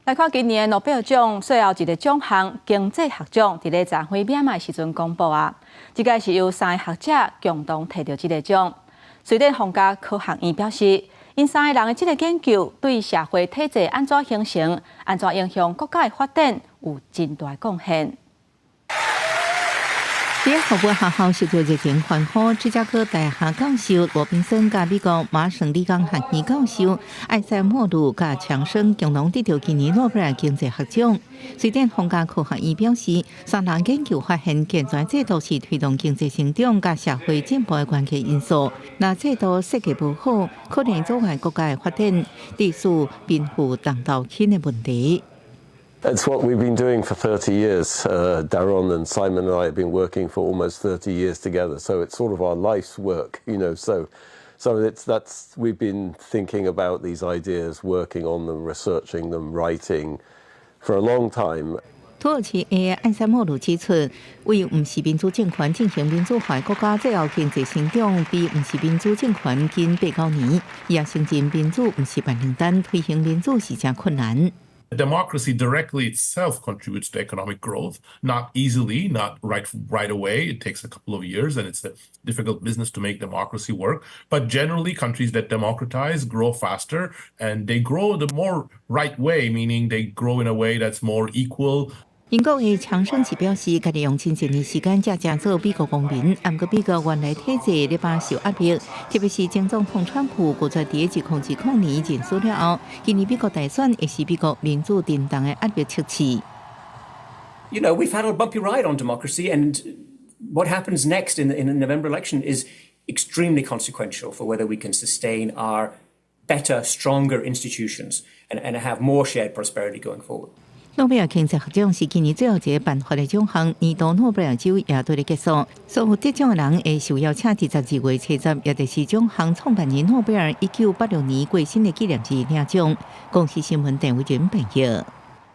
来看今年诺贝尔奖最后一个奖项经济学奖，伫咧展会闭幕时阵公布啊。这个是由3个学者共同摕到这个奖。瑞典皇家科学院表示，因3个人的这个研究对社会体制安怎形成、安怎影响国家的发展有真大贡献。在河北学校受到热情欢呼，芝加哥大学教授罗宾森甲美国麻省理工学院教授艾塞莫鲁甲强生共同得到今年诺贝尔经济学奖。瑞典皇家科学院表示，3人研究发现，健全制度是推动经济成长甲社会进步的关键因素。若制度设计不好，可能阻碍国家的发展，致使贫富动荡起的问题。It's what we've been doing for 30 years. Daron and Simon and I have been working for almost 30 years together. So it's sort of our life's work, you know. So we've been thinking about these ideas, working on them, researching them, writing for a long time. 土耳其的艾塞莫鲁指出，为不是民主政权进行民主化的国家，最后经济成长比不是民主政权近8-9年。也承认民主不是万灵丹，推行民主是真困难。Democracy directly itself contributes to economic growth, not easily, not right away. It takes a couple of years, and it's a difficult business to make democracy work. But generally, countries that democratize grow faster, and they grow the more right way, meaning they grow in a way that's more equal. 英国的强生是表示，家己用真正的时间才正做美国公民，不过美国原来体制咧把受压迫，特别是前总统川普，过在第1年结束了后，今年美国大选也是美国民主震荡的压迫测试。You know, we've had a bumpy ride on democracy, and what happens next in the November election is extremely consequential for whether we can sustain our better, stronger institutions and have more shared prosperity going forward. 诺贝尔经济学奖是今年最后一个颁发的奖项，年度诺贝尔奖也对咧结束。所有得奖的人会受邀请伫12月70日，也就是奖项创办人诺贝尔1986年过身的纪念日领奖。公司新闻陈伟俊报道。